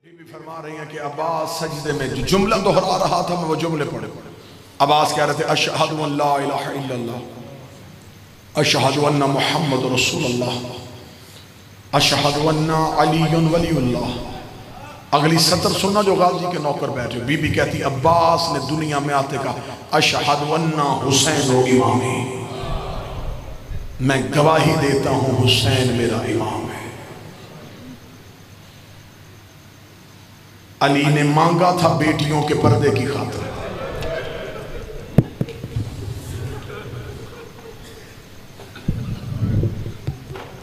बीबी फरमा रही हैं कि अब्बास सजदे में जो जुमला दोहरा रहा था मैं वो जुमले पढ़े। अब्बास कह रहे थे अशहदु अल्ला इलाहा इल्लल्लाह, अशहदु अन्ना मुहम्मद रसूलुल्लाह, अशहदु अन्ना अलीयुन वलीउल्लाह। अगली सतर सुनना जो गाजी के नौकर बैठे। बीबी कहती अब्बास ने दुनिया में आते कहा अशहदु अन्ना हुसैन इमामी, मैं गवाही देता हूँ हुसैन मेरा इमाम है। अली ने मांगा था बेटियों के पर्दे की खातिर।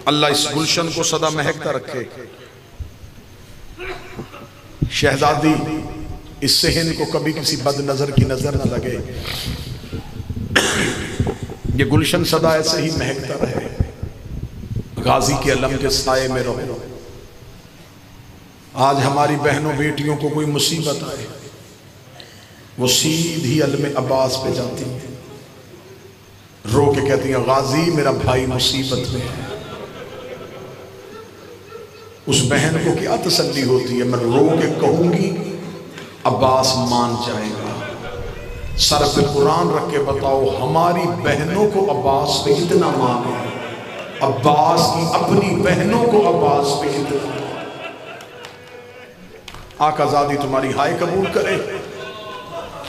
अल्लाह इस गुलशन को सदा महकता रखे। शहजादी इस सेहन को कभी किसी बद नजर की नजर न लगे। ये गुलशन सदा ऐसे ही महकता रहे। गाजी के अलम के साए में रहो। आज हमारी बहनों बेटियों को कोई मुसीबत आए वो सीधी अलम अब्बास पे जाती हैं, रो के कहती हैं गाजी मेरा भाई मुसीबत में है। उस बहन को क्या तसल्ली होती है, मैं रो के कहूंगी अब्बास मान जाएगा। सर पे कुरान रख के बताओ हमारी बहनों को अब्बास पे इतना मान है, अब्बास की अपनी बहनों को अब्बास पे इतना। आकाज़ादी तुम्हारी हाय कबूल करे,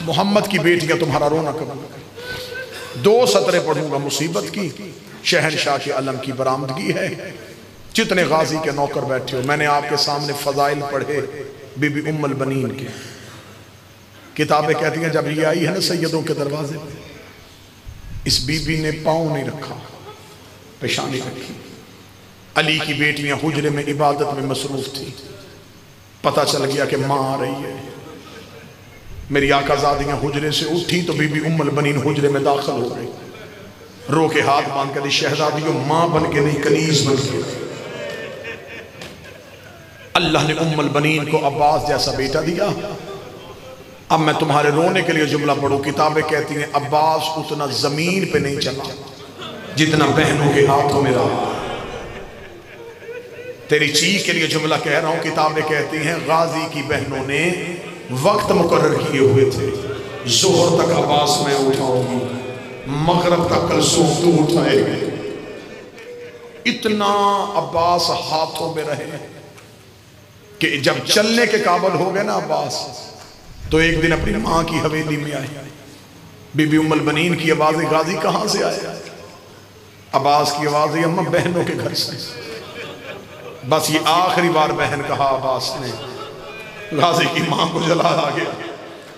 मोहम्मद की बेटियां तुम्हारा रोना कबूल करे। दो सतरे पढ़ूंगा मुसीबत की, शहनशाह के अलम की बरामदगी है। जितने गाजी के नौकर बैठे हो, मैंने आपके सामने फजाइल पढ़े बीबी उम्मुल बनीन के। किताबें कहती हैं जब ये आई है ना सैयदों के दरवाजे पे, इस बीबी ने पाँव नहीं रखा, पेशानी रखी। अली की बेटियां हुजरे में इबादत में मसरूफ थी। पता चल गया कि माँ आ रही है। मेरी आकाज़ादियाँ हुजरे से उठी तो बीबी उम्मुल बनीन हुजरे में दाखिल हो गई। रो के हाथ बांध कर दी शहजादियों माँ बन के नहीं कनीज बन के। अल्लाह ने उम्मुल बनीन को अब्बास जैसा बेटा दिया। अब मैं तुम्हारे रोने के लिए जुमला पढ़ूं। किताबें कहती हैं अब्बास उतना जमीन पे नहीं चला जितना बहनों के हाथों में रहा। तेरी चीख के लिए जुमला कह रहा हूं। किताबें कहती हैं गाजी की बहनों ने वक्त मुकर्रर किए हुए थे, जोहर तक अब्बास मैं उठाऊंगी, मगरब तक कलसूम तू उठाएगी। इतना अब्बास हाथों में रहे कि जब चलने के काबिल हो गए ना अब्बास, तो एक दिन अपनी माँ की हवेली में आए। बीबी उम्मुल बनीन की आवाज़ गाजी कहाँ से आया? अब्बास की आवाज़ अम्मा बहनों के घर से। बस ये आखिरी बार बहन कहा अब्बास ने। गाजी की माँ को जलाल आ गया।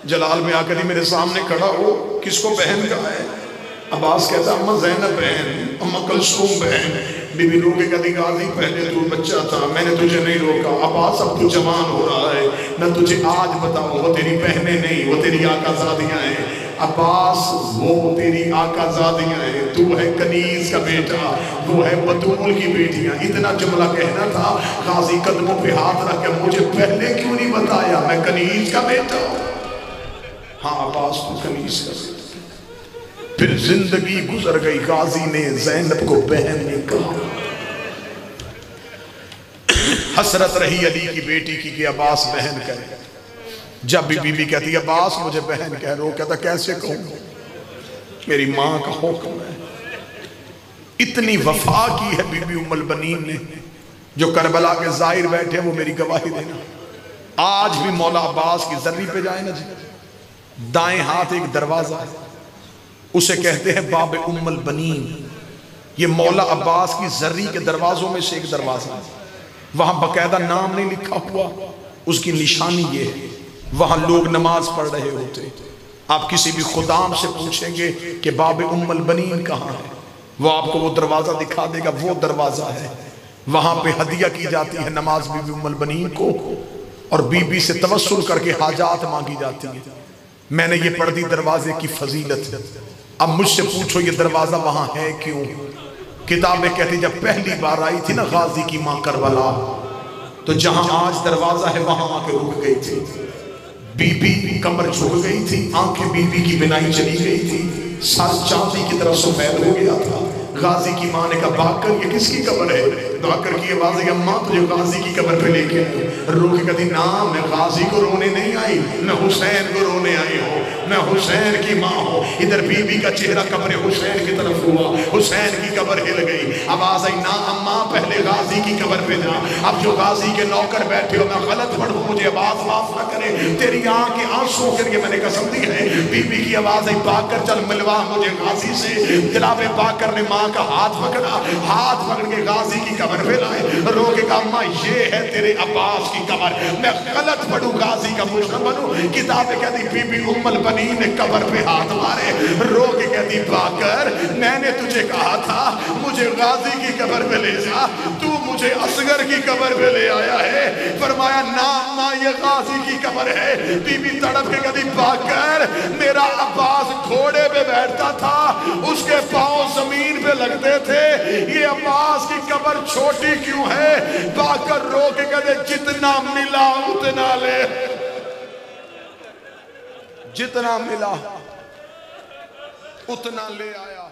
जलाल में आकर ही मेरे सामने खड़ा हो, किसको बहन कहा है? अब्बास कहता अम्मा ज़ैनब बहन, अम्मा कलसूम बहन। बीबी रो के कहती गाजी पहले तू बच्चा था, मैंने तुझे नहीं रोका। अब्बास अब तू जवान हो रहा है, मैं तुझे आज बताऊँ वो तेरी बहनें नहीं, वो तेरी आकाज़ादियाँ हैं। अब्बास वो तेरी आकाज़ादियाँ हैं, तू है कनीज का बेटा, वो है बतूल की बेटियाँ। इतना जुमला कहना था। गाजी कदमों पे हाथ रख के मुझे पहले क्यों नहीं बताया मैं कनीज का बेटा हूँ? हाँ अब्बास तू कनीज का बेटा। फिर जिंदगी गुजर गई। गाजी ने ज़ैनब को बहन नहीं कहा। हसरत रही अली की बेटी की कि अब्बास बहन कहे। जब भी बीबी कहती है अब्बास मुझे बहन कह रहे हो, कहता कैसे कहूँ, मेरी माँ का हुक्म है। इतनी वफा की है बीबी उम्मुल बनीन ने। जो करबला के जाहिर बैठे वो मेरी गवाही देना। आज भी मौला अब्बास की जर्री पे जाए ना जी, दाएं हाथ एक दरवाजा है, उसे कहते हैं बाब उम्मुल बनीन। ये मौला अब्बास की जर्री के दरवाजों में से एक दरवाजा है। वहां बकायदा नाम नहीं लिखा हुआ, उसकी निशानी ये है। वहां लोग नमाज पढ़ रहे होते। आप किसी भी खुदाम से पूछेंगे कि बाब उम्मुल बनीन कहाँ है, वो आपको वो दरवाजा दिखा देगा। वो दरवाजा है, वहां पे हदिया की जाती है नमाज बीबी उम्मुल बनीन को, और बीबी से तवस्सुल करके हाजात मांगी जाती है। मैंने ये पढ़ दी दरवाजे की फजीलत। अब मुझसे पूछो ये दरवाजा वहां है क्यों? किताबें कहती जब पहली बार आई थी ना गाजी की मां करबला, तो जहां आज दरवाजा है वहां आके रुक गई थी। बीबी कमर झुक गई थी, आंखें बीबी की बिनाई चली गई थी, सर चांदी की तरफ सफेद हो गया था। गाजी की माँ ने कहा बाकर ये किसकी कब्र है? बाकर की आवाज़ है अम्मा तुझे गाजी की कब्र पे लेके आई। रो के कहती ना मैं गाजी को रोने नहीं आई, मैं हुसैन को रोने आई हूँ, मैं हुसैन की माँ हूँ। इधर बीबी का चेहरा कब्र हुसैन की तरफ हुआ, हुसैन की कब्र हिल गई। आवाज़ आई ना अम्मा पहले गाजी की कब्र पे जा। अब जो गाजी के नौकर बैठे हो मैं गलत पढ़ूँ मुझे आवाज़ माफ ना करे, तेरी आँख के आंसुओं के लिए मैंने कसम दी है। बीबी की आवाज़ आई बाकर चल मिलवा मुझे गाजी से। जनाब बाकर ने माँ का हाथ पकड़ा, हाथ पकड़ के गाजी की कब्र पे लाए। रो के कहा अम्मा ये है तेरे अब्बास की कब्र, मैं गलत पढ़ूं गाजी का मुजरिम बनूं। किताबें कहती बीबी उम्मुल बनीन ने कब्र पे हाथ मारे। रो के कहती बाकर मैंने तुझे कहा था मुझे गाजी की कब्र पे ले जा, तू मुझे असगर की कब्र पे ले आया है। फरमाया ना अम्मा ये गाजी की कब्र है। बीबी तड़प के कहती बाकर मेरा अब्बास घोड़े पे बैठता था, उसके पांव जमीन पे लगते थे, ये अब्बास की कब्र छोटी क्यों है? बाकर रो के कहते जितना मिला उतना ले, जितना मिला उतना ले आया।